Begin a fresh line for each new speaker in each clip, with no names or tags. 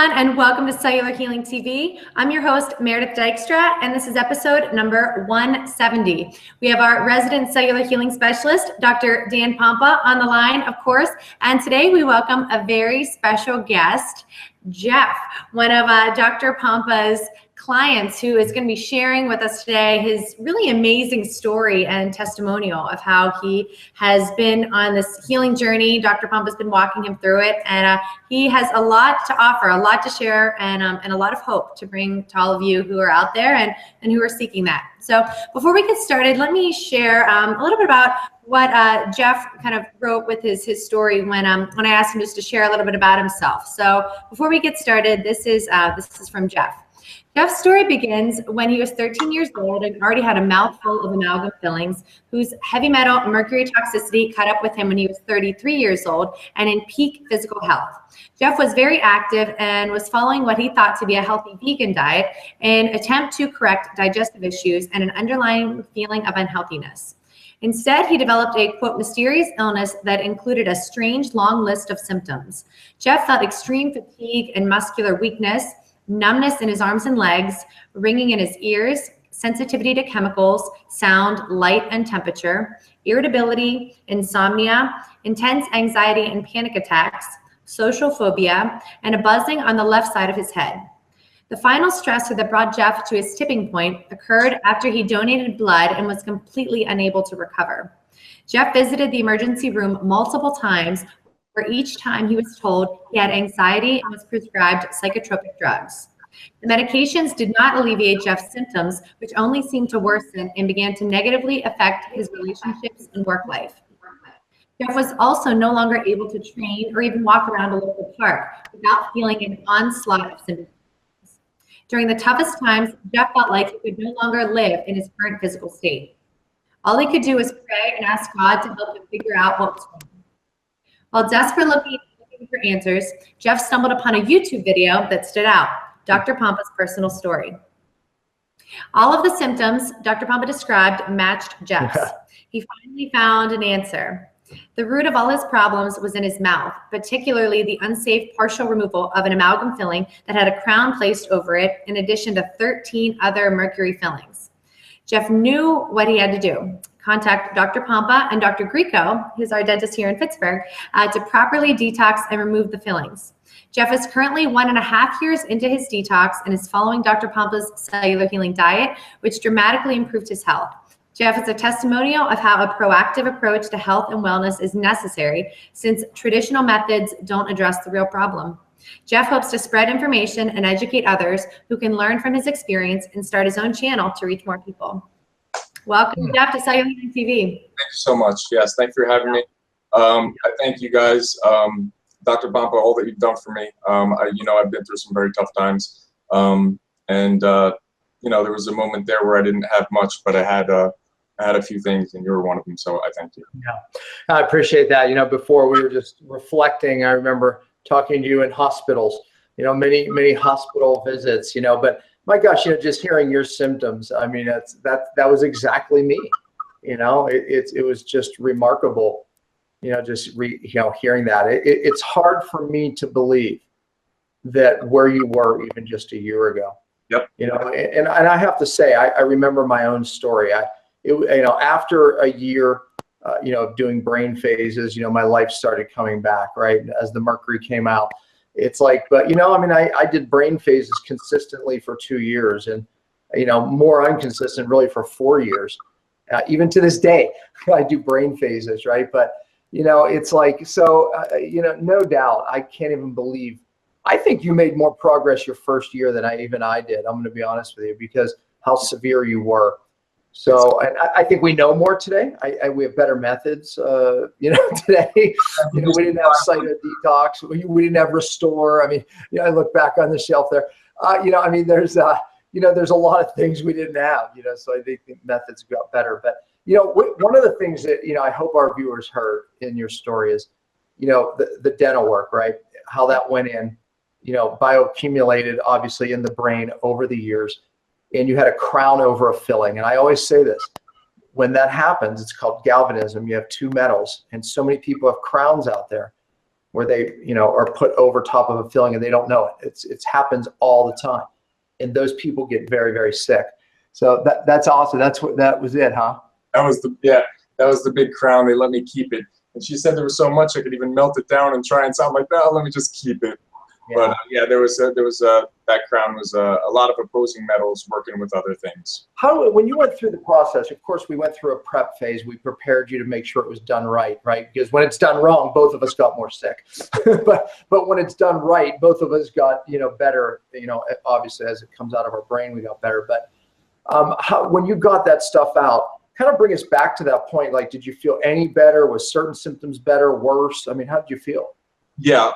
everyone, and welcome to Cellular Healing TV. I'm your host, Meredith Dykstra, and this is episode number 170. We have our resident cellular healing specialist, Dr. Dan Pompa, on the line, of course, and today we welcome a very special guest, Jeff, one of Dr. Pompa's clients, who is going to be sharing with us today his really amazing story and testimonial of how he has been on this healing journey. Dr. Pompa's been walking him through it, and he has a lot to offer, a lot to share, and a lot of hope to bring to all of you who are out there and who are seeking that. So before we get started, let me share a little bit about what Jeff kind of wrote with his story when I asked him just to share a little bit about himself. So before we get started, this is from Jeff. Jeff's story begins when he was 13 years old and already had a mouthful of amalgam fillings, whose heavy metal mercury toxicity caught up with him when he was 33 years old and in peak physical health. Jeff was very active and was following what he thought to be a healthy vegan diet in an attempt to correct digestive issues and an underlying feeling of unhealthiness. Instead, he developed a, quote, mysterious illness that included a strange long list of symptoms. Jeff felt extreme fatigue and muscular weakness, numbness in his arms and legs, ringing in his ears, sensitivity to chemicals, sound, light, and temperature, irritability, insomnia, intense anxiety and panic attacks, social phobia, and a buzzing on the left side of his head. The final stressor that brought Jeff to his tipping point occurred after he donated blood and was completely unable to recover. Jeff visited the emergency room multiple times, where each time he was told he had anxiety and was prescribed psychotropic drugs. The medications did not alleviate Jeff's symptoms, which only seemed to worsen and began to negatively affect his relationships and work life. Jeff was also no longer able to train or even walk around a local park without feeling an onslaught of symptoms. During the toughest times, Jeff felt like he could no longer live in his current physical state. All he could do was pray and ask God to help him figure out what was wrong. While desperately looking for answers, Jeff stumbled upon a YouTube video that stood out, Dr. Pompa's personal story. All of the symptoms Dr. Pompa described matched Jeff's. He finally found an answer. The root of all his problems was in his mouth, particularly the unsafe partial removal of an amalgam filling that had a crown placed over it, in addition to 13 other mercury fillings. Jeff knew what he had to do. Contact Dr. Pompa and Dr. Greco, who's our dentist here in Pittsburgh, to properly detox and remove the fillings. Jeff is currently 1.5 years into his detox and is following Dr. Pompa's cellular healing diet, which dramatically improved his health. Jeff is a testimonial of how a proactive approach to health and wellness is necessary, since traditional methods don't address the real problem. Jeff hopes to spread information and educate others who can learn from his experience and start his own channel to reach more people. Welcome, Jeff, to Cellular Healing TV.
Thank you so much. Yes, thank you for having me. I thank you guys, Dr. Pompa, all that you've done for me. I've been through some very tough times, and there was a moment there where I didn't have much, but I had a few things, and you were one of them. So I thank you.
Yeah, I appreciate that. Before we were just reflecting, I remember talking to you in hospitals. Many hospital visits. But my gosh, just hearing your symptoms, I mean, that was exactly me. It was just remarkable, hearing that. It's hard for me to believe that where you were even just a year ago.
Yep.
And I have to say, I remember my own story. After a year, of doing brain phases, my life started coming back, right? As the mercury came out. It's like, but I did brain phases consistently for 2 years, and more inconsistent really for 4 years. Even to this day, I do brain phases, right? But it's like, so no doubt, I can't even believe. I think you made more progress your first year than I did. I'm going to be honest with you, because how severe you were. So I think we know more today. We have better methods, today. We didn't have cyto detox. We didn't have restore. I mean, I look back on the shelf there. There's a lot of things we didn't have, so I think the methods got better. But, one of the things that, I hope our viewers heard in your story is, the dental work, right? How that went in, bioaccumulated, obviously, in the brain over the years. And you had a crown over a filling. And I always say this, when that happens, it's called galvanism. You have two metals, and so many people have crowns out there. where they, are put over top of a filling and they don't know it. It happens all the time. And those people get very, very sick. So that's awesome. That was it, huh?
That was the big crown. They let me keep it. And she said there was so much I could even melt it down and try and sound like that. Let me just keep it. Yeah. But yeah, that crown was a lot of opposing metals working with other things.
When you went through the process, of course, we went through a prep phase. We prepared you to make sure it was done right? Because when it's done wrong, both of us got more sick. but when it's done right, both of us got, better, obviously as it comes out of our brain, we got better. But when you got that stuff out, kind of bring us back to that point. Like, did you feel any better? Was certain symptoms better, worse? I mean, how did you feel?
Yeah.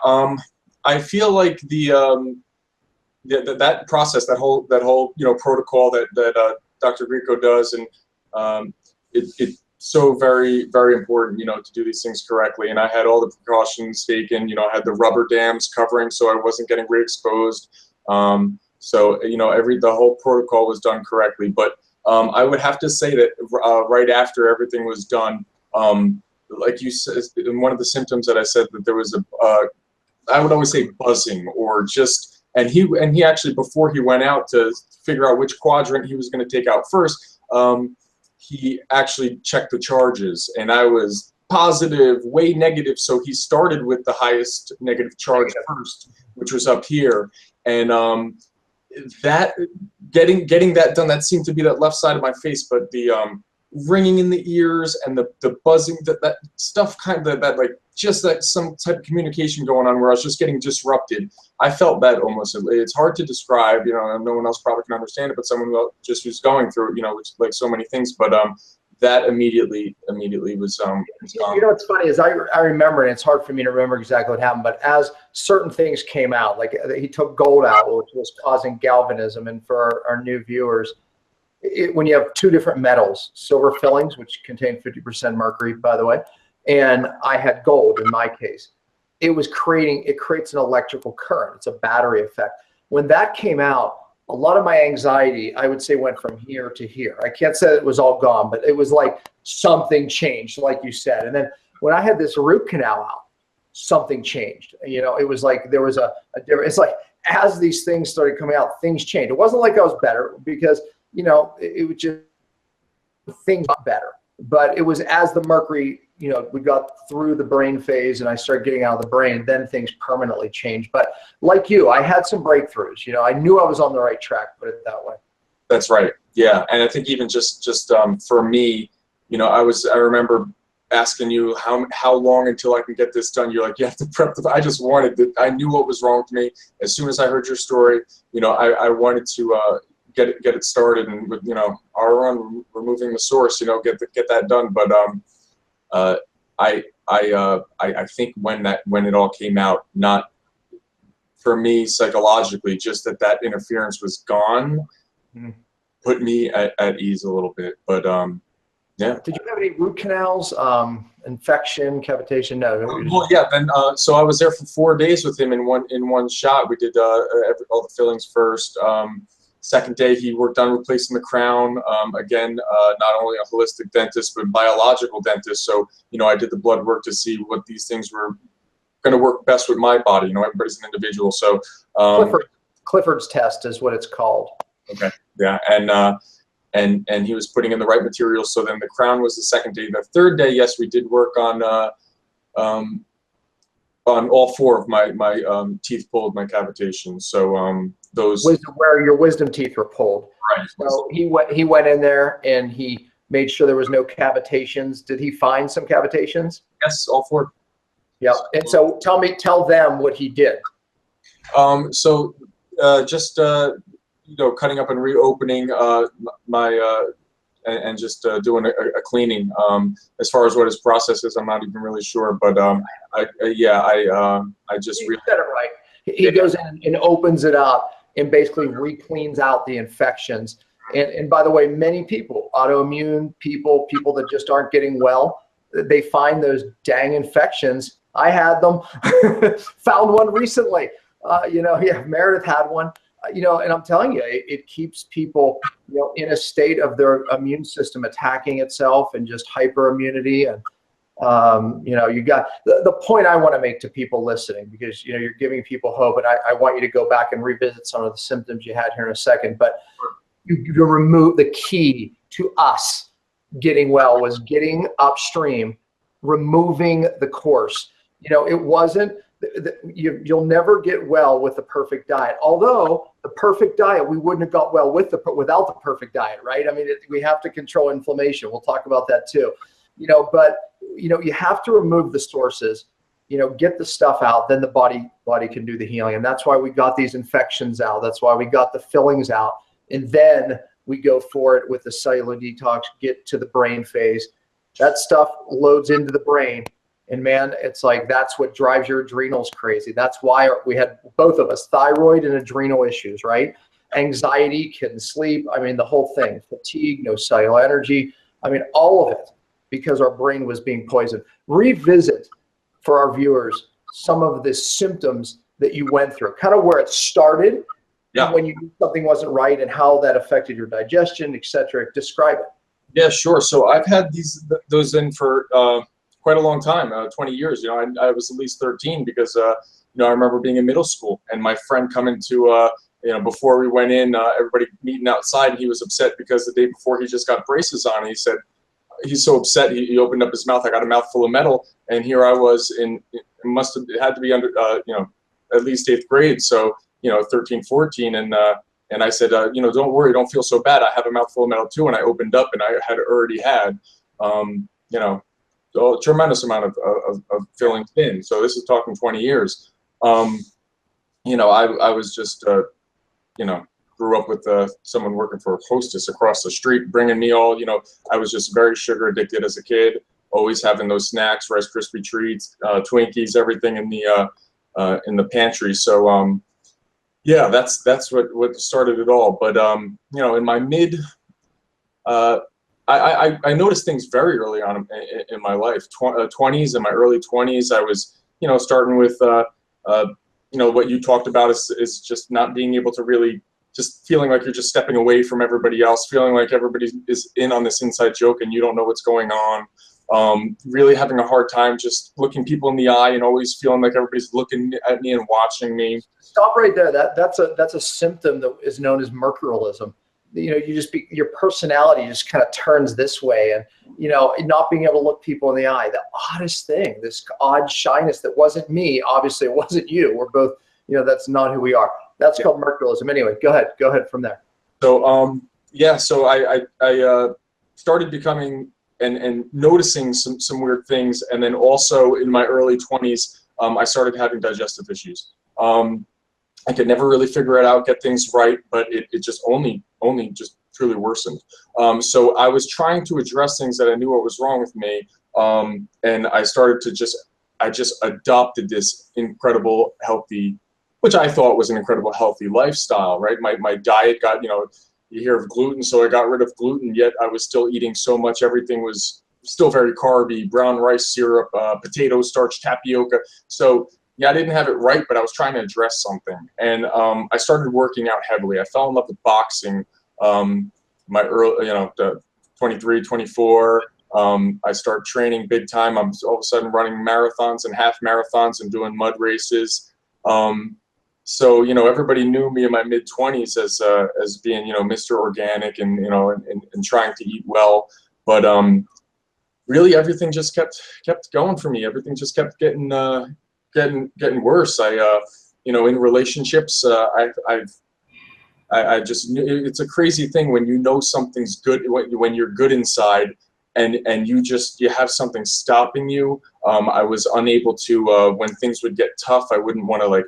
I feel like that process, that whole protocol that Dr. Grieco does, and it's so very, very important, to do these things correctly. And I had all the precautions taken. I had the rubber dams covering so I wasn't getting re-exposed. So the whole protocol was done correctly. But I would have to say that right after everything was done, like you said, one of the symptoms that I said that there was I would always say buzzing, or just, and he actually, before he went out to figure out which quadrant he was going to take out first, he actually checked the charges, and I was positive, way negative. So he started with the highest negative charge first, which was up here. And that getting that done, that seemed to be that left side of my face, but the ringing in the ears and the buzzing, that stuff, kind of that like just that some type of communication going on where I was just getting disrupted. I felt that almost. It's hard to describe, no one else probably can understand it, but someone who just was going through, which like so many things. But that immediately was gone.
What's funny is I remember, and it's hard for me to remember exactly what happened, but as certain things came out, like he took gold out, which was causing galvanism. And for our new viewers, when you have two different metals, silver fillings, which contain 50% mercury, by the way, and I had gold in my case, it creates an electrical current. It's a battery effect. When that came out, a lot of my anxiety, I would say, went from here to here. I can't say it was all gone, but it was like something changed, like you said. And then when I had this root canal out, something changed. It was like there was a different, it's like as these things started coming out, things changed. It wasn't like I was better, because, it was just things got better. But it was as the mercury, we got through the brain phase and I started getting out of the brain, then things permanently changed. But like you, I had some breakthroughs. I knew I was on the right track, put it that way.
That's right. Yeah. And I think even just for me, I remember asking you how long until I can get this done. You're like, you have to prep I just wanted to, I knew what was wrong with me. As soon as I heard your story, I wanted to get it started, and with our removing the source, get that done. But I think when it all came out, not for me psychologically, just that interference was gone, put me at ease a little bit. But yeah.
Did you have any root canals, infection, cavitation? No.
Well, yeah. Then so I was there for 4 days with him in one shot. We did all the fillings first. Second day, he worked on replacing the crown. Again, not only a holistic dentist, but biological dentist. So, I did the blood work to see what these things were going to work best with my body. Everybody's an individual. So
Clifford's test is what it's called.
Okay. Yeah. And he was putting in the right materials. So then the crown was the second day. The third day, yes, we did work on all four of my teeth pulled, my cavitation. So those
where your wisdom teeth were pulled.
Right.
So he went in there and he made sure there was no cavitations. Did he find some cavitations?
Yes, all four.
Yeah. And so tell them what he did.
So just cutting up and reopening and just doing a cleaning. As far as what his process is, I'm not even really sure. But I just
you said it right. He goes in and opens it up and basically re-cleans out the infections. And by the way, many people, autoimmune people that just aren't getting well, they find those dang infections. I had them. Found one recently. Meredith had one. And I'm telling you, it keeps people, in a state of their immune system attacking itself and just hyperimmunity. And You know, you got the point I want to make to people listening, because, you know, you're giving people hope, and I want you to go back and revisit some of the symptoms you had here in a second. But you remove the key to us getting well was getting upstream, removing the course. You know, it wasn't, you'll never get well with the perfect diet. Although the perfect diet, we wouldn't have got well without the perfect diet, right? I mean, we have to control inflammation. We'll talk about that too. You know, but, you know, you have to remove the sources, you know, get the stuff out, then the body can do the healing. And that's why we got these infections out. That's why we got the fillings out. And then we go for it with the cellular detox, get to the brain phase. That stuff loads into the brain. And man, it's like, that's what drives your adrenals crazy. That's why we had, both of us, thyroid and adrenal issues, right? Anxiety, couldn't sleep. I mean, the whole thing, fatigue, no cellular energy. I mean, all of it, because our brain was being poisoned. Revisit for our viewers some of the symptoms that you went through, kind of where it started, when you knew something wasn't right, and how that affected your digestion, etc. Describe it.
Yeah, sure. So I've had those in for quite a long time, 20 years. You know, I was at least 13 because, you know, I remember being in middle school and my friend coming to, you know, before we went in, everybody meeting outside, and he was upset because the day before he just got braces on, and he said, he's so upset, he opened up his mouth. I got a mouthful of metal, and here I was it had to be under, you know, at least 8th grade. So, you know, 13, 14. And I said, you know, don't worry, don't feel so bad. I have a mouthful of metal too. And I opened up, and I had already had, you know, a tremendous amount of fillings in. So this is talking 20 years. You know, I was just, you know, grew up with someone working for a hostess across the street, bringing me all, you know, I was just very sugar addicted as a kid, always having those snacks, Rice Krispie treats, Twinkies, everything in the pantry. So, yeah, that's what started it all. But, you know, in my I noticed things very early on in my life, 20s, in my early 20s. I was, you know, starting with, you know, what you talked about is just not being able to really, just feeling like you're just stepping away from everybody else, feeling like everybody is in on this inside joke and you don't know what's going on. Really having a hard time just looking people in the eye and always feeling like everybody's looking at me and watching me.
Stop right there. That's a symptom that is known as mercurialism. You know, your personality just kind of turns this way, and, you know, not being able to look people in the eye. The oddest thing, this odd shyness that wasn't me. Obviously, it wasn't you. We're both, you know, that's not who we are. That's called mercurialism. Anyway, go ahead from there. So, yeah, so I started becoming and noticing some weird things, and then also in my early 20s, I started having digestive issues. I could never really figure it out, get things right, but it just only just truly worsened. So I was trying to address things that I knew what was wrong with me, and I started to I just adopted this incredible healthy, which I thought was an incredible healthy lifestyle, right? My diet got, you know, you hear of gluten, so I got rid of gluten, yet I was still eating so much. Everything was still very carby, brown rice syrup, potato starch, tapioca. So yeah, I didn't have it right, but I was trying to address something. And I started working out heavily. I fell in love with boxing. My early, you know, 23, 24. I started training big time. I'm all of a sudden running marathons and half marathons and doing mud races. So, you know, everybody knew me in my mid-20s as being, you know, Mr. Organic and, you know, and trying to eat well. But really everything just kept going for me. Everything just kept getting worse. You know, in relationships, I just knew, it's a crazy thing when you know something's good, when you're good inside, and you have something stopping you. I was unable to, when things would get tough, I wouldn't want to like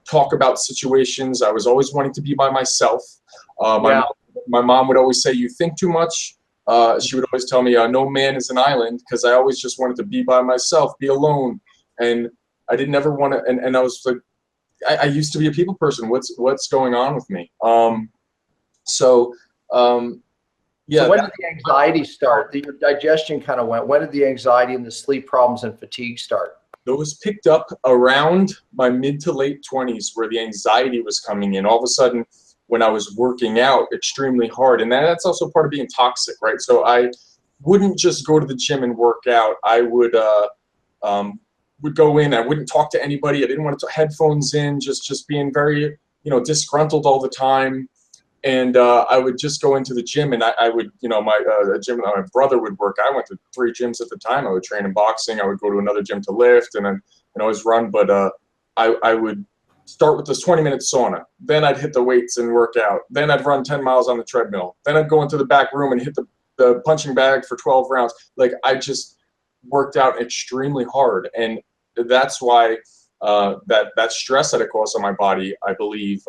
talk about situations. I was always wanting to be by myself. My mom would always say, "You think too much." She would always tell me, "No man is an island," because I always just wanted to be by myself, be alone, and I didn't ever want to. And I was like, I used to be a people person. What's going on with me? Yeah. So when did the anxiety start? Your digestion kind of went. When did the anxiety and the sleep problems and fatigue start?
Those picked up around my mid to late 20s, where the anxiety was coming in. All of a sudden, when I was working out extremely hard, and that's also part of being toxic, right? So wouldn't just go to the gym and work out. I would go in. I wouldn't talk to anybody. I didn't want to headphones in, just being very, disgruntled all the time. And I would just go into the gym, and I would, my gym my brother would work. I went to 3 gyms at the time. I would train in boxing. I would go to another gym to lift, and then always run. But I would start with this 20-minute sauna. Then I'd hit the weights and work out. Then I'd run 10 miles on the treadmill. Then I'd go into the back room and hit the punching bag for 12 rounds. Like, I just worked out extremely hard, and that's why that stress that it caused on my body, I believe,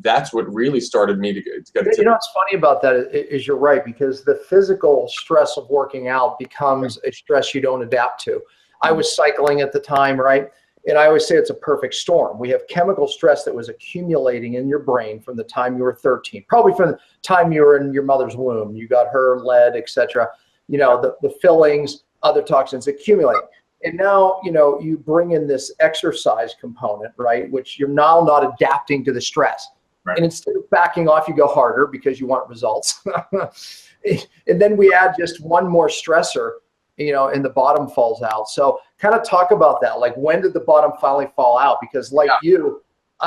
that's what really started me to get
what's funny about that is you're right, because the physical stress of working out becomes a stress you don't adapt to. I was cycling at the time, right? And I always say it's a perfect storm. We have chemical stress that was accumulating in your brain from the time you were 13, probably from the time you were in your mother's womb. You got her, lead, etc. The fillings, other toxins accumulate. And now, you bring in this exercise component, right? Which you're now not adapting to the stress. Right. And instead of backing off, you go harder because you want results. And then we add just one more stressor, and the bottom falls out. So kind of talk about that. Like, when did the bottom finally fall out? Because like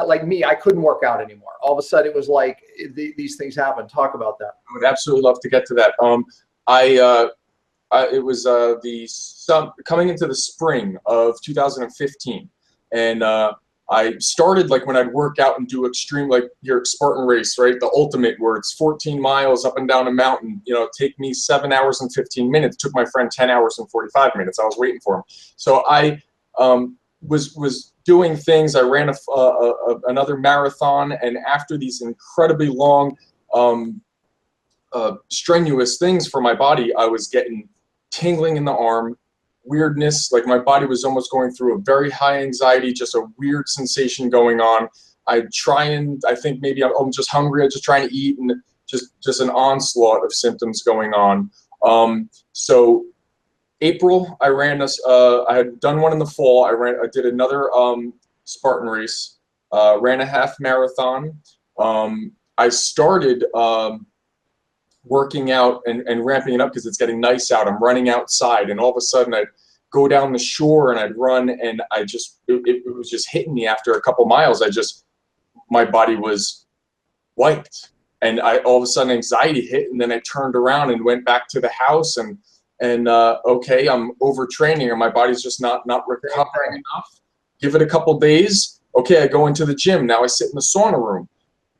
like me, I couldn't work out anymore. All of a sudden it was like these things happen. Talk about that.
I would absolutely love to get to that. It was coming into the spring of 2015. And I started, like, when I'd work out and do extreme, like your Spartan race, right? The ultimate, where it's 14 miles up and down a mountain, take me 7 hours and 15 minutes. It took my friend 10 hours and 45 minutes. I was waiting for him. So I was doing things. I ran another marathon, and after these incredibly long, strenuous things for my body, I was getting tingling in the arm, weirdness, like my body was almost going through a very high anxiety, just a weird sensation going on. I think maybe I'm just hungry, I'm just trying to eat, and just an onslaught of symptoms going on. So April, I ran I had done one in the fall. I did another Spartan race, ran a half marathon. I started working out and ramping it up because it's getting nice out. I'm running outside, and all of a sudden I'd go down the shore and I'd run, and it was just hitting me after a couple miles. My body was wiped, and all of a sudden anxiety hit, and then I turned around and went back to the house, and okay, I'm overtraining, or my body's just not recovering enough. Give it a couple days. Okay, I go into the gym. Now I sit in the sauna room.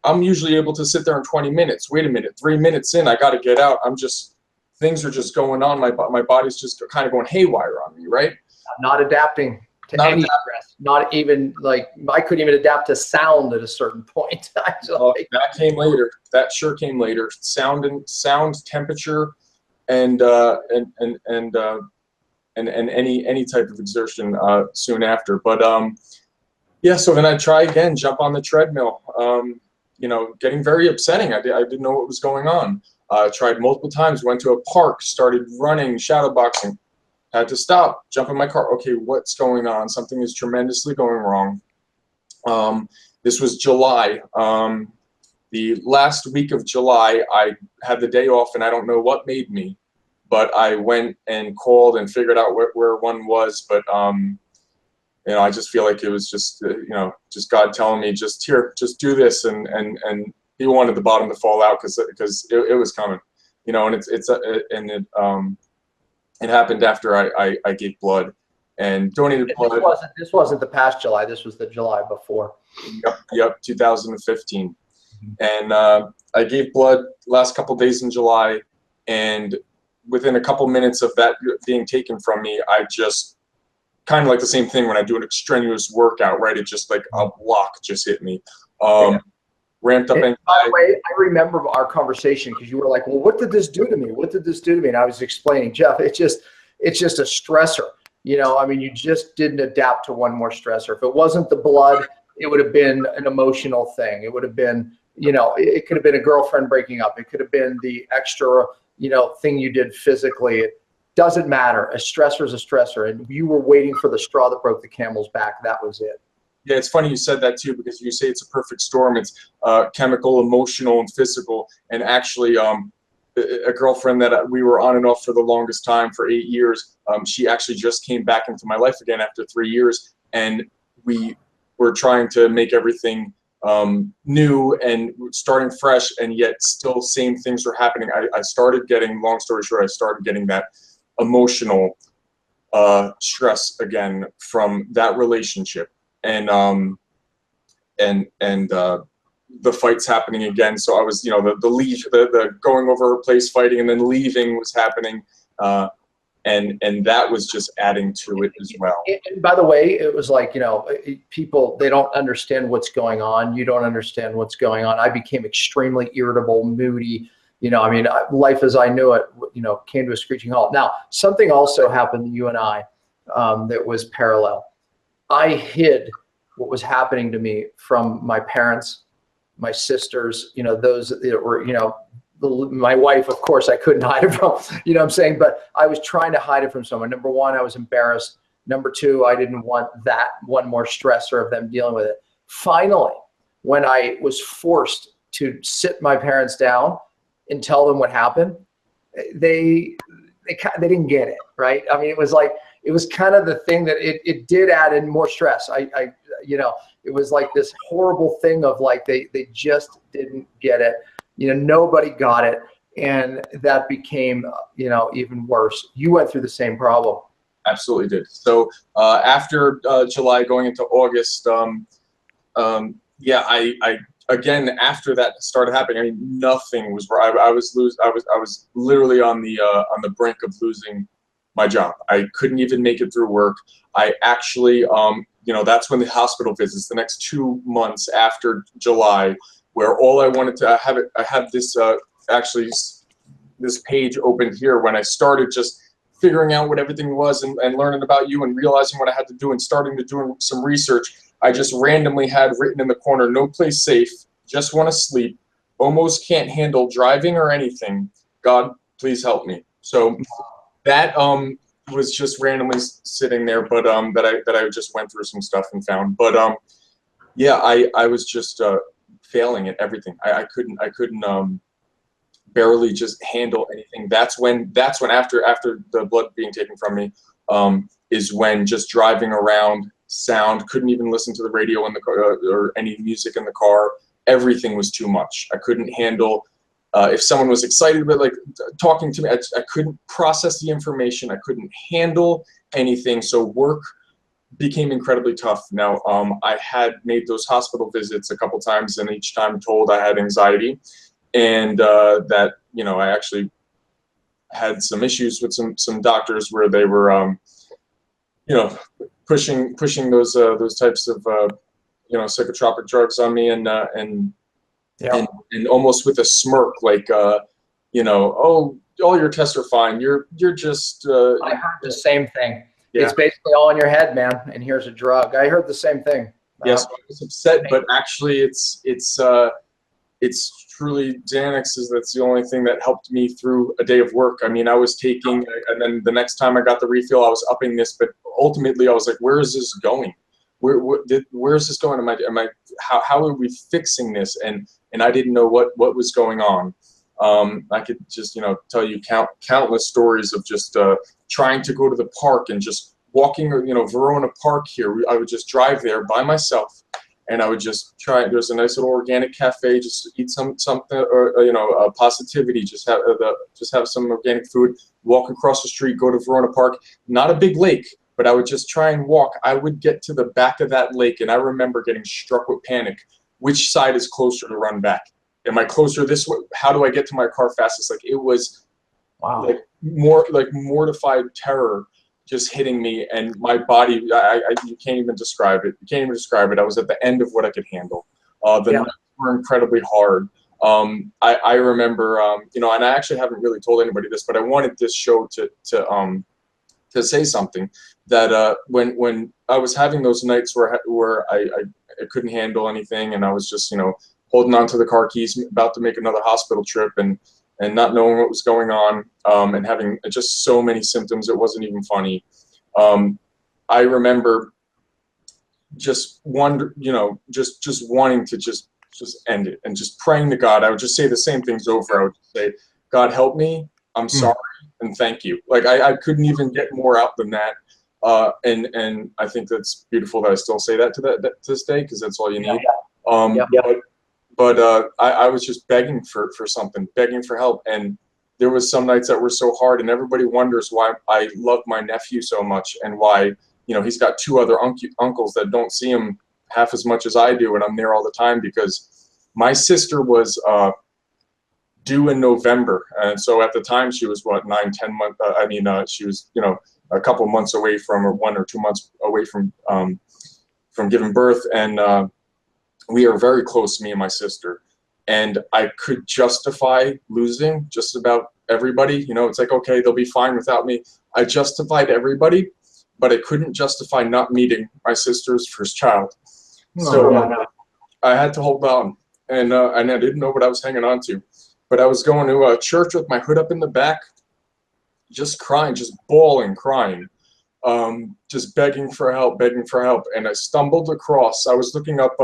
I'm usually able to sit there in 20 minutes. Wait a minute, 3 minutes in, I got to get out. Things are just going on. My body's just kind of going haywire on me, right?
Not adapting to any stress. Not even, like, I couldn't even adapt to sound at a certain point.
That came later. That sure came later. Sound, temperature, and any type of exertion soon after. But yeah. So then I try again, jump on the treadmill. Getting very upsetting. I didn't know what was going on. Tried multiple times, went to a park, started running, shadow boxing, had to stop, jump in my car. Okay, what's going on? Something is tremendously going wrong. This was July. The last week of July, I had the day off, and I don't know what made me, but I went and called and figured out where one was. But I just feel like it was just just God telling me, just do this, and He wanted the bottom to fall out because it was coming, and it happened after I gave blood and donated blood.
This wasn't the past July. This was the July before.
Yep, 2015, and I gave blood last couple days in July, and within a couple minutes of that being taken from me, I just kind of like the same thing when I do an extraneous workout, right? It just like a block just hit me. Ramped up anxiety.
By the way, I remember our conversation because you were like, well, what did this do to me? What did this do to me? And I was explaining, Jeff, it's just a stressor. You just didn't adapt to one more stressor. If it wasn't the blood, it would have been an emotional thing. It would have been, it could have been a girlfriend breaking up. It could have been the extra, thing you did physically. It doesn't matter. A stressor is a stressor. And you were waiting for the straw that broke the camel's back. That was it.
Yeah, it's funny you said that too, because you say it's a perfect storm. It's chemical, emotional, and physical. And actually, a girlfriend that we were on and off for the longest time, for 8 years. She actually just came back into my life again after 3 years, and we were trying to make everything new and starting fresh, and yet still same things were happening. I started getting, long story short, I started getting that emotional stress again from that relationship, and the fights happening again. So I was, you know, the going over her place fighting and then leaving was happening, and that was just adding to it as well.
And by the way, it was like, you know, people, they don't understand what's going on. You don't understand what's going on. I became extremely irritable, moody. You know, I mean, life as I knew it, you know, came to a screeching halt. Now, something also happened to you and I that was parallel. I hid what was happening to me from my parents, my sisters, you know, those that were, you know, my wife, of course, I couldn't hide it from, you know what I'm saying? But I was trying to hide it from someone. Number one, I was embarrassed. Number two, I didn't want that one more stressor of them dealing with it. Finally, when I was forced to sit my parents down and tell them what happened, they didn't get it, right? I mean, it was like, it was kind of the thing that it did add in more stress. You know, it was like this horrible thing of like, they just didn't get it. You know, nobody got it. And that became, you know, even worse. You went through the same problem.
Absolutely did. So after July going into August, yeah, I again, after that started happening, I mean, nothing was right. I was literally on the brink of losing my job. I couldn't even make it through work. I actually, you know, that's when the hospital visits, the next 2 months after July, where all I wanted to I have this actually this page open here when I started just figuring out what everything was and learning about you and realizing what I had to do and starting to do some research. I just randomly had written in the corner, no place safe, just want to sleep, almost can't handle driving or anything. God, please help me. So that was just randomly sitting there, but that I just went through some stuff and found. But yeah, I was just failing at everything. I couldn't barely just handle anything. That's when after the blood being taken from me, is when just driving around, sound, couldn't even listen to the radio in the car or any music in the car. Everything was too much. I couldn't handle if someone was excited about like talking to me, I couldn't process the information. I couldn't handle anything. So work became incredibly tough. Now, I had made those hospital visits a couple times, and each time told I had anxiety, and that, you know, I actually had some issues with some doctors where they were, you know, pushing those types of you know, psychotropic drugs on me, and almost with a smirk, like, you know, oh, all your tests are fine. You're just.
I heard the same thing. Yeah. It's basically all in your head, man. And here's a drug. I heard the same thing.
Yes, I was upset, but actually, it's truly Xanax that's the only thing that helped me through a day of work. I mean, I was taking, and then the next time I got the refill, I was upping this, but ultimately, I was like, where is this going? Where is this going? How are we fixing this? And I didn't know what was going on. I could just, you know, tell you countless stories of just trying to go to the park and just walking, you know, Verona Park here. I would just drive there by myself, and I would just try. There's a nice little organic cafe. Just eat something, or you know, positivity. Just have some organic food. Walk across the street. Go to Verona Park. Not a big lake, but I would just try and walk. I would get to the back of that lake, and I remember getting struck with panic. Which side is closer to run back? Am I closer this way? How do I get to my car fastest? Like, it was, wow, like mortified terror just hitting me, and my body, you can't even describe it. You can't even describe it. I was at the end of what I could handle. The nights were incredibly hard. I remember, you know, and I actually haven't really told anybody this, but I wanted this show to say something that when I was having those nights where I couldn't handle anything, and I was just, you know, holding on to the car keys, about to make another hospital trip, and not knowing what was going on, and having just so many symptoms, it wasn't even funny. I remember just you know, just wanting to just end it, and just praying to God. I would just say the same things over. I would say, God help me, I'm sorry, and thank you. Like I couldn't even get more out than that. And I think that's beautiful that I still say that to this day, because that's all you need. But I was just begging for something, begging for help. And there was some nights that were so hard, and everybody wonders why I love my nephew so much, and why, you know, he's got two other uncles that don't see him half as much as I do, and I'm there all the time, because my sister was due in November, and so at the time she was what, 9, 10 months. She was, you know, a couple months away from, or 1 or 2 months away from giving birth, and we are very close, me and my sister. And I could justify losing just about everybody. You know, it's like, okay, they'll be fine without me. I justified everybody, but I couldn't justify not meeting my sister's first child. So I had to hold on, and I didn't know what I was hanging on to. But I was going to a church with my hood up in the back, just crying, just bawling, crying, just begging for help, begging for help. And I stumbled across, I was looking up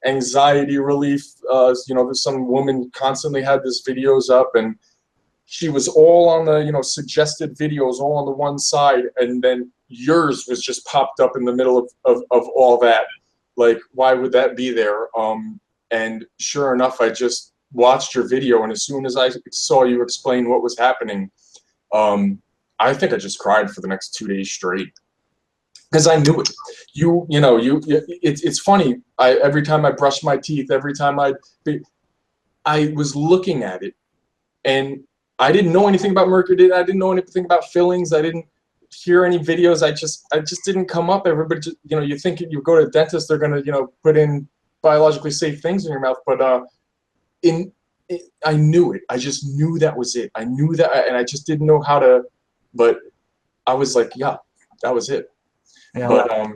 anxiety relief. You know, some woman constantly had these videos up, and she was all on the, you know, suggested videos all on the one side, and then yours was just popped up in the middle of all that. Like, why would that be there? And sure enough, I just watched your video, and as soon as I saw you explain what was happening, I think I just cried for the next 2 days straight, because I knew it. It's funny. Every time I brushed my teeth, every time I was looking at it, and I didn't know anything about mercury. I didn't know anything about fillings. I didn't hear any videos. I just didn't come up. Everybody, just, you know, you think you go to a dentist, they're gonna, you know, put in biologically safe things in your mouth, but I knew it. I just knew that was it. I knew that, and I just didn't know how to. But I was like, yeah, that was it. Yeah.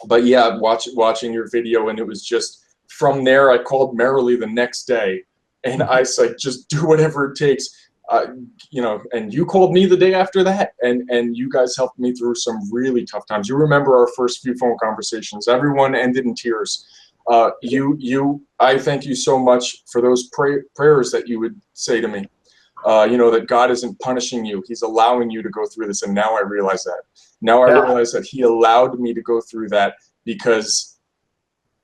But yeah, watching your video, and it was just from there. I called Merrily the next day, and I said, just do whatever it takes. You know, and you called me the day after that, and you guys helped me through some really tough times. You remember our first few phone conversations? Everyone ended in tears. I thank you so much for those prayers that you would say to me. You know, that God isn't punishing you. He's allowing you to go through this. And now I realize that. Now I realize that he allowed me to go through that, because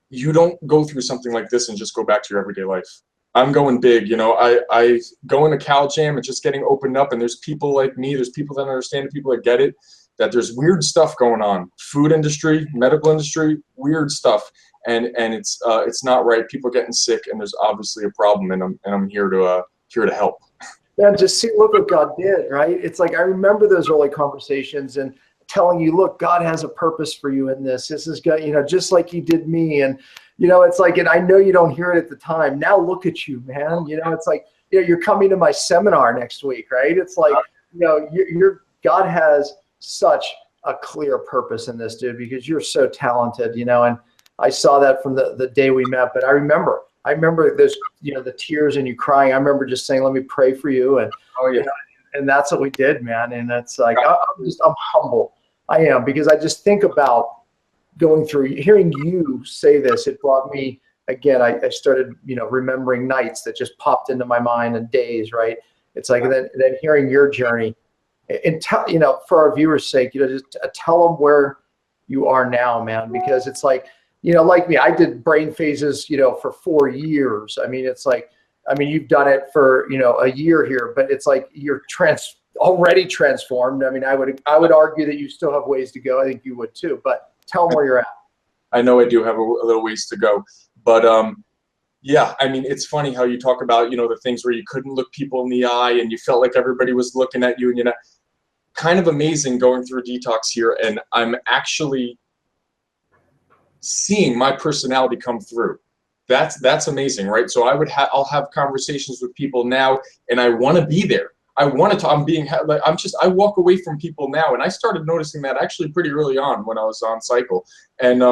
you don't go through something like this and just go back to your everyday life. I'm going big. You know, I go into Cal Jam and just getting opened up, and there's people like me, there's people that understand it, people that get it, that there's weird stuff going on. Food industry, medical industry, weird stuff. And it's not right. People are getting sick, and there's obviously a problem, and I'm here to help.
Yeah, just see, look what God did, right? It's like, I remember those early conversations and telling you, look, God has a purpose for you in this. This is God, you know, just like he did me. And, you know, it's like, and I know you don't hear it at the time. Now look at you, man. You know, it's like, you know, you're coming to my seminar next week, right? It's like, you know, God has such a clear purpose in this, dude, because you're so talented, you know, and I saw that from the day we met. But I remember those, you know, the tears and you crying. I remember just saying, let me pray for you. And, you know, and that's what we did, man. And it's like, I'm humble. I am, because I just think about going through, hearing you say this, it brought me, again, I started, you know, remembering nights that just popped into my mind, and days, right? It's like, and then hearing your journey, and tell, you know, for our viewers' sake, you know, just tell them where you are now, man, because it's like, you know, like me, I did brain phases, you know, for 4 years. I mean, it's like, I mean, you've done it for, you know, a year here, but it's like you're already transformed. I mean, I would argue that you still have ways to go. I think you would too, but tell them where you're at.
I know I do have a little ways to go, but yeah, I mean, it's funny how you talk about, you know, the things where you couldn't look people in the eye and you felt like everybody was looking at you, and, you know, kind of amazing going through a detox here. And I'm actually seeing my personality come through. That's amazing, right? So I'll have conversations with people now, and I want to be there. I want to. I walk away from people now, and I started noticing that actually pretty early on when I was on cycle, and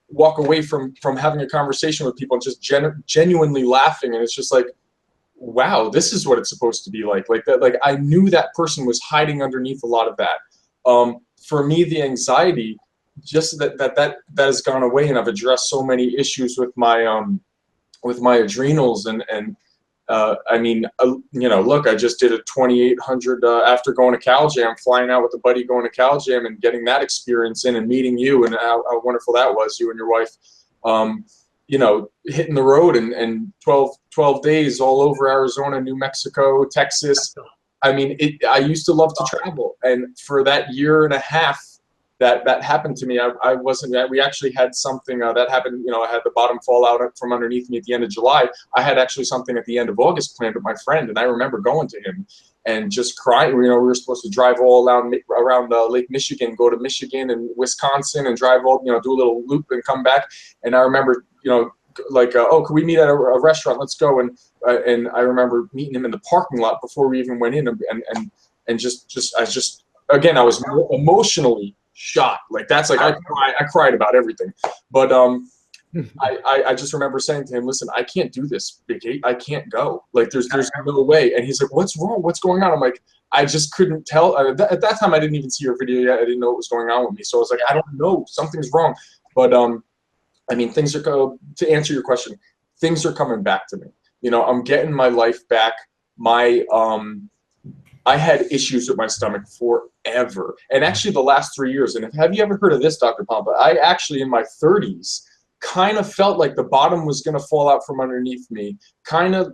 walk away from having a conversation with people and just genuinely laughing, and it's just like, wow, this is what it's supposed to be like that. Like, I knew that person was hiding underneath a lot of that. For me, the anxiety, just that has gone away, and I've addressed so many issues with my adrenals, and I mean, you know, look, I just did a 2,800 after going to Cal Jam, flying out with a buddy going to Cal Jam and getting that experience in and meeting you and how wonderful that was, you and your wife. You know, hitting the road and 12 days all over Arizona, New Mexico, Texas. I mean, I used to love to travel. And for that year and a half that happened to me, I wasn't, we actually had something that happened, you know, I had the bottom fall out from underneath me at the end of July. I had actually something at the end of August planned with my friend. And I remember going to him and just crying. You know, we were supposed to drive all around Lake Michigan, go to Michigan and Wisconsin and drive all, you know, do a little loop and come back. And I remember, you know, like, oh, can we meet at a restaurant? Let's go. And I remember meeting him in the parking lot before we even went in and just again, I was emotionally shot. Like that's like, I cried about everything. But I just remember saying to him, listen, I can't do this, Big 8. I can't go. Like there's no way. And he's like, what's wrong? What's going on? I'm like, I just couldn't tell. At that time, I didn't even see your video yet. I didn't know what was going on with me. So I was like, I don't know. Something's wrong. But I mean, things are to answer your question, things are coming back to me. You know, I'm getting my life back. I had issues with my stomach forever. And actually the last 3 years, and have you ever heard of this, Dr. Pompa? I actually, in my 30s, kind of felt like the bottom was going to fall out from underneath me, kind of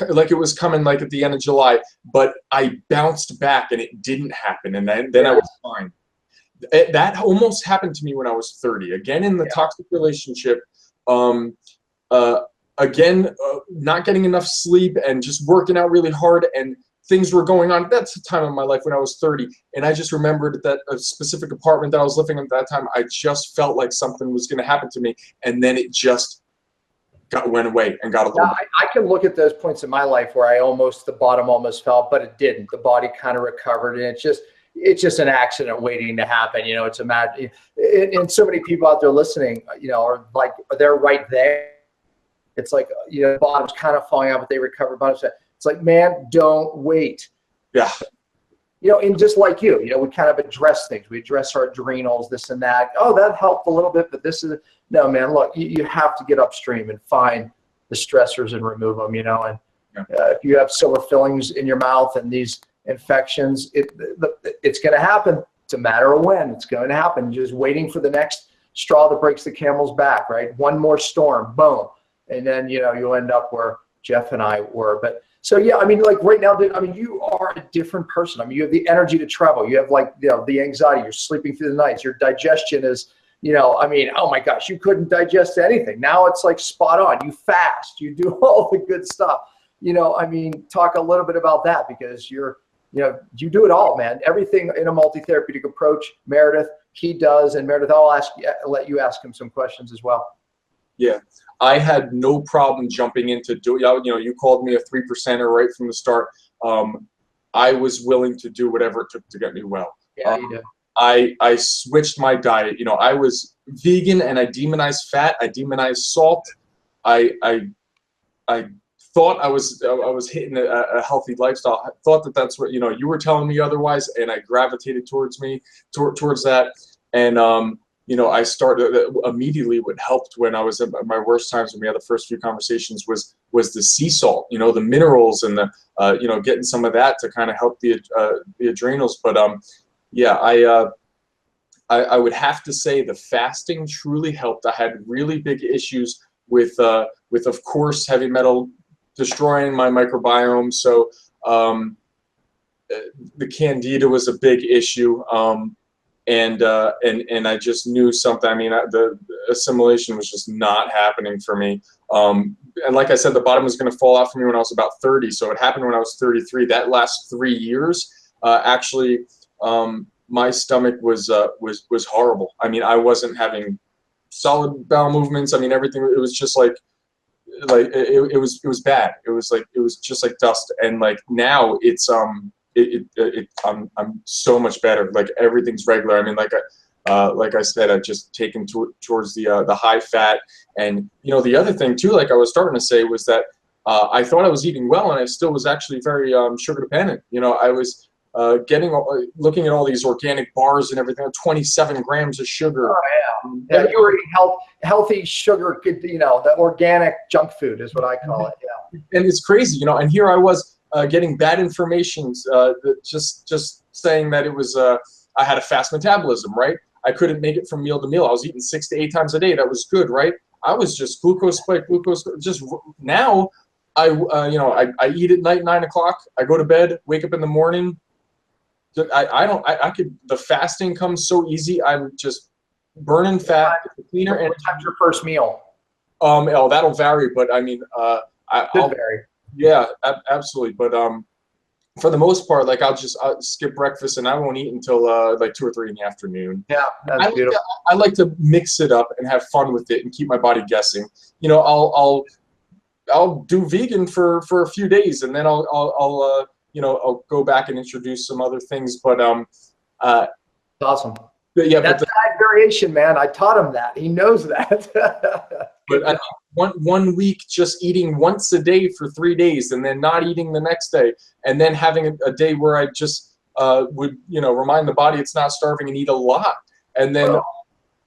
like it was coming like at the end of July, but I bounced back and it didn't happen. And then I was fine. That almost happened to me when I was 30. Again, in the toxic relationship, again, not getting enough sleep and just working out really hard, and things were going on. That's the time of my life when I was 30. And I just remembered that a specific apartment that I was living in at that time, I just felt like something was going to happen to me. And then it just went away and got a little bit.
I can look at those points in my life where the bottom almost fell, but it didn't. The body kind of recovered, and it's just an accident waiting to happen. You know, it's a mad, and so many people out there listening, you know, are like, they're right there. It's like, you know, bottom's kind of falling out, but they recover. It's like, man, don't wait.
Yeah.
You know, and just like you know, we kind of address things. We address our adrenals, this and that. Oh, that helped a little bit, but this is, no, man, look, you have to get upstream and find the stressors and remove them, you know. And if you have silver fillings in your mouth and these infections, it's going to happen. It's a matter of when it's going to happen. Just waiting for the next straw that breaks the camel's back, right? One more storm, boom. And then, you know, you'll end up where Jeff and I were. But so, yeah, I mean, like right now, dude, I mean, you are a different person. I mean, you have the energy to travel. You have, like, you know, the anxiety. You're sleeping through the nights. Your digestion is, you know, I mean, oh my gosh, you couldn't digest anything. Now it's like spot on. You fast. You do all the good stuff. You know, I mean, talk a little bit about that, because you know, you do it all, man. Everything in a multi-therapeutic approach, Meredith, he does. And Meredith, I'll let you ask him some questions as well.
Yeah, I had no problem jumping into you know, you called me a 3%er right from the start. I was willing to do whatever it took to get me well.
Yeah, you did.
I switched my diet. You know, I was vegan and I demonized fat. I demonized salt. I thought I was hitting a healthy lifestyle. I thought that's what, you know, you were telling me otherwise, and I gravitated towards that. And you know, I started immediately. What helped when I was at my worst times, when we had the first few conversations, was the sea salt. You know, the minerals and the you know, getting some of that to kind of help the adrenals. But yeah, I would have to say the fasting truly helped. I had really big issues with of course heavy metal destroying my microbiome. So the candida was a big issue. And I just knew something. I mean, the assimilation was just not happening for me. And like I said, the bottom was going to fall off for me when I was about 30. So it happened when I was 33. That last 3 years, actually, my stomach was horrible. I mean, I wasn't having solid bowel movements. I mean, everything. It was just like it was bad. It was just like dust. And like now it's I'm so much better. Like everything's regular. I mean, like I said, I've just taken towards the high fat. And you know, the other thing too, like I was starting to say, was that I thought I was eating well, and I still was actually very sugar dependent. You know, I was looking at all these organic bars and everything, 27 grams of sugar.
Oh yeah, yeah. You were eating healthy sugar. You know, the organic junk food is what I call it. Yeah.
and it's crazy, you know, and here I was getting bad information, just saying that it was, I had a fast metabolism, right? I couldn't make it from meal to meal. I was eating 6 to 8 times a day. That was good, right? I was just glucose spike, just now I eat at night, 9 o'clock. I go to bed, wake up in the morning. The fasting comes so easy. I'm just burning fat, cleaner. And
what time's your first meal?
Oh, that'll vary, but I mean,
I'll vary.
Yeah, absolutely. But for the most part, like I'll skip breakfast and I won't eat until like 2 or 3 in the afternoon.
Yeah, that's beautiful.
I like to mix it up and have fun with it and keep my body guessing. You know, I'll do vegan for a few days and then I'll I'll go back and introduce some other things. But
awesome.
But yeah,
that's diet variation, man. I taught him that. He knows that.
But one week just eating once a day for 3 days and then not eating the next day, and then having a day where I just would remind the body it's not starving and eat a lot, and then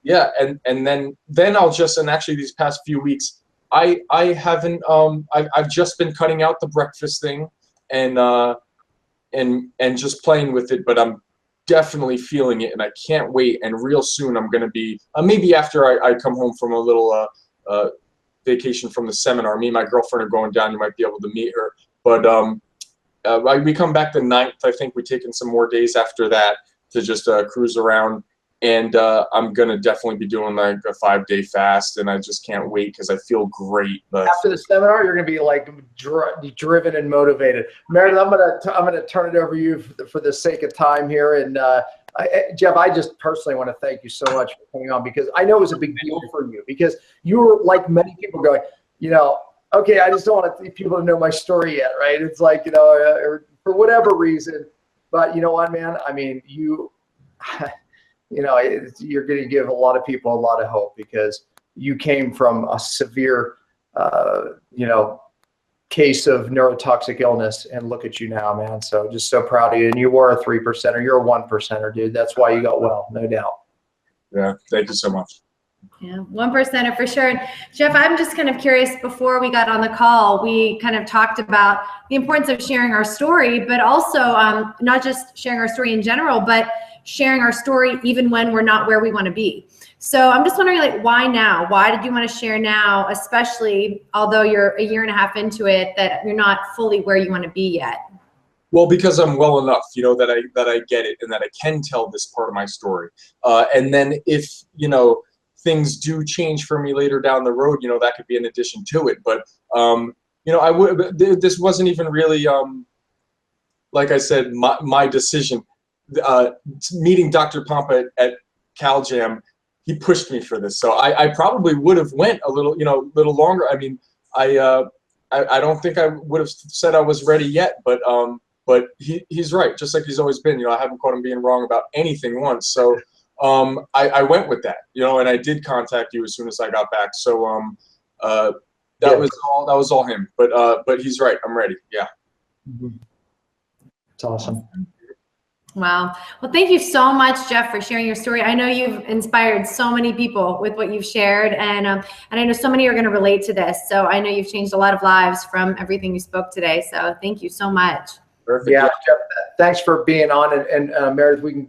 yeah, and then I'll just, and actually these past few weeks I haven't I've just been cutting out the breakfast thing and just playing with it, but I'm definitely feeling it and I can't wait, and real soon I'm gonna be maybe after I come home from a little vacation from the seminar. Me and my girlfriend are going down. You might be able to meet her. But we come back the 9th. I think we're taking some more days after that to just cruise around. And I'm going to definitely be doing like a 5-day fast. And I just can't wait because I feel great. But
after the seminar, you're going to be like driven and motivated. Meredith, I'm going to turn it over to you for the sake of time here. And Jeff, I just personally want to thank you so much for coming on, because I know it was a big deal for you, because you were like many people going, okay, I just don't want people to know my story yet, right? It's like, or for whatever reason, but you know what, man? I mean, you're going to give a lot of people a lot of hope, because you came from a severe, case of neurotoxic illness, and look at you now, man. So just so proud of you. And you were a 3%er. You're a 1%er, dude. That's why you got well, no doubt.
Yeah, thank you so much.
Yeah, 1%er for sure. Jeff, I'm just kind of curious, before we got on the call, we kind of talked about the importance of sharing our story, but also not just sharing our story in general, but sharing our story even when we're not where we want to be. So I'm just wondering, like, why now? Why did you want to share now, especially although you're 1.5 years into it, that you're not fully where you want to be yet?
Well, because I'm well enough, that I get it and that I can tell this part of my story. And then if, things do change for me later down the road, that could be an addition to it. But, this wasn't even really, like I said, my decision. Meeting Dr. Pompa at CalJam, he pushed me for this. So I probably would have went a little longer. I mean, I don't think I would have said I was ready yet, but he's right, just like he's always been. I haven't caught him being wrong about anything once. So I went with that, and I did contact you as soon as I got back. So that was all him. But he's right. I'm ready. Yeah.
It's awesome.
Wow. Well, thank you so much, Jeff, for sharing your story. I know you've inspired so many people with what you've shared, and I know so many are going to relate to this. So I know you've changed a lot of lives from everything you spoke today. So thank you so much.
Perfect.
Yeah, Jeff, thanks for being on. And Meredith,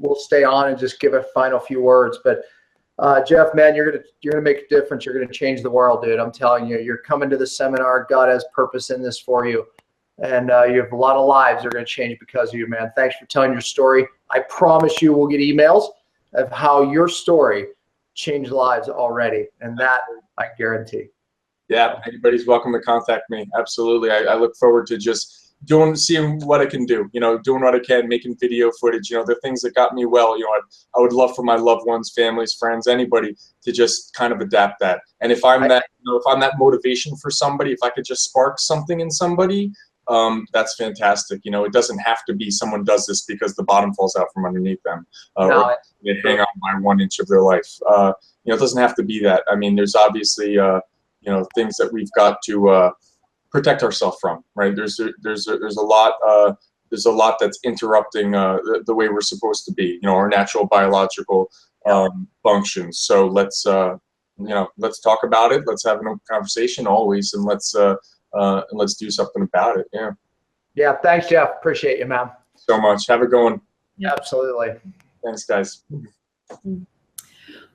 we'll stay on and just give a final few words. But Jeff, man, you're gonna make a difference. You're gonna change the world, dude. I'm telling you. You're coming to the seminar. God has purpose in this for you. And you have a lot of lives that are going to change because of you, man. Thanks for telling your story. I promise you we'll get emails of how your story changed lives already. And that I guarantee.
Yeah, anybody's welcome to contact me. Absolutely. I look forward to just seeing what I can do, doing what I can, making video footage, the things that got me well. I would love for my loved ones, families, friends, anybody to just kind of adapt that. And if I'm that motivation for somebody, if I could just spark something in somebody, that's fantastic. It doesn't have to be someone does this because the bottom falls out from underneath them, or they hang on by 1 inch of their life. It doesn't have to be that. I mean, there's obviously, things that we've got to protect ourselves from, right? There's a lot that's interrupting the way we're supposed to be, our natural biological functions. So let's talk about it. Let's have a conversation always, and let's and let's do something about it. Yeah.
Yeah. Thanks, Jeff. Appreciate you, man.
So much. Have a good one.
Absolutely.
Thanks, guys.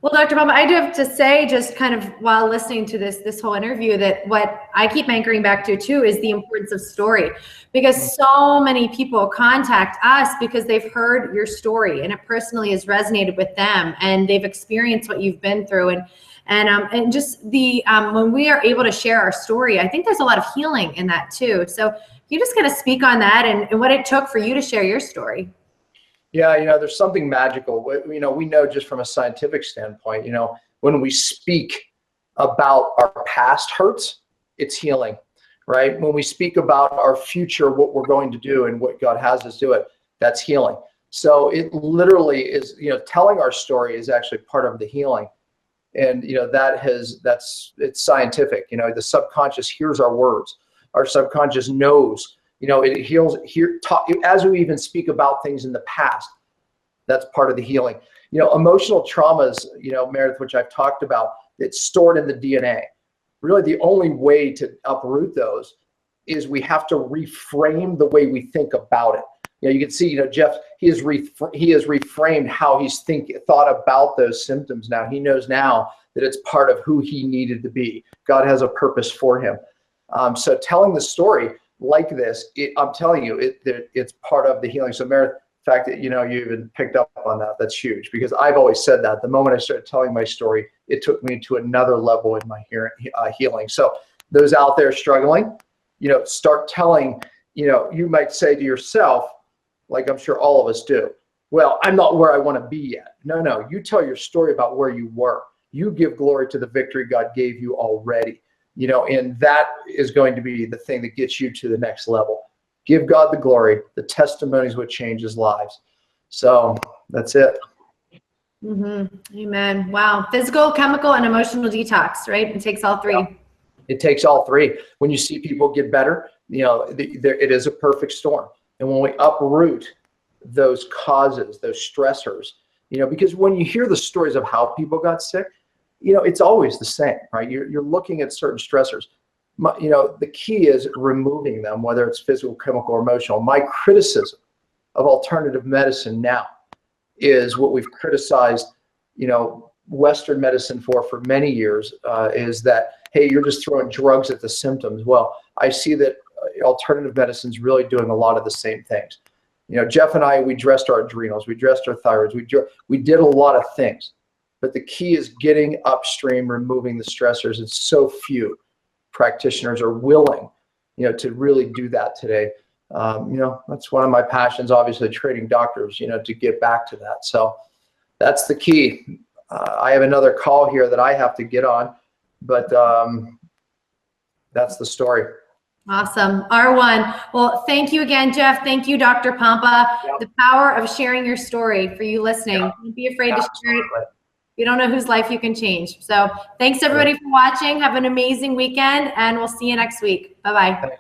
Well, Dr. Pompa, I do have to say, just kind of while listening to this whole interview, that what I keep anchoring back to too is the importance of story, because so many people contact us because they've heard your story and it personally has resonated with them and they've experienced what you've been through, and just the when we are able to share our story, I think there's a lot of healing in that too. So you just kind of speak on that and what it took for you to share your story.
Yeah, there's something magical. We know just from a scientific standpoint, when we speak about our past hurts, it's healing, right? When we speak about our future, what we're going to do and what God has us do it, that's healing. So it literally is, telling our story is actually part of the healing. And, it's scientific. The subconscious hears our words. Our subconscious knows. It heals here as we even speak about things in the past. That's part of the healing. Emotional traumas, Meredith, which I've talked about, it's stored in the DNA. Really, the only way to uproot those is we have to reframe the way we think about it. You can see, Jeff, he has reframed how he's thought about those symptoms. Now he knows now that it's part of who he needed to be. God has a purpose for him. So telling the story like this, I'm telling you, it's part of the healing. So Meredith, the fact that you even picked up on that, that's huge, because I've always said that the moment I started telling my story, it took me to another level in my healing. So those out there struggling, start telling. You might say to yourself, like I'm sure all of us do, well, I'm not where I want to be yet. No, you tell your story about where you were. You give glory to the victory God gave you already. And that is going to be the thing that gets you to the next level. Give God the glory. The testimonies would change his lives. So that's it.
Amen. Wow. Physical, chemical, and emotional detox, right? It takes all three.
Yeah. It takes all three. When you see people get better, it is a perfect storm. And when we uproot those causes, those stressors, because when you hear the stories of how people got sick, it's always the same, right? You're looking at certain stressors. The key is removing them, whether it's physical, chemical, or emotional. My criticism of alternative medicine now is what we've criticized, Western medicine for many years, is that, hey, you're just throwing drugs at the symptoms. Well, I see that alternative medicine is really doing a lot of the same things. Jeff and I, we dressed our adrenals, we dressed our thyroids, we did a lot of things. But the key is getting upstream, removing the stressors. And so few practitioners are willing, to really do that today. That's one of my passions, obviously, training doctors, to get back to that. So that's the key. I have another call here that I have to get on, but that's the story.
Awesome. R1. Well, thank you again, Jeff. Thank you, Dr. Pompa. Yep. The power of sharing your story for you listening. Yep. Don't be afraid to share it. You don't know whose life you can change. So thanks everybody for watching. Have an amazing weekend, and we'll see you next week. Bye-bye.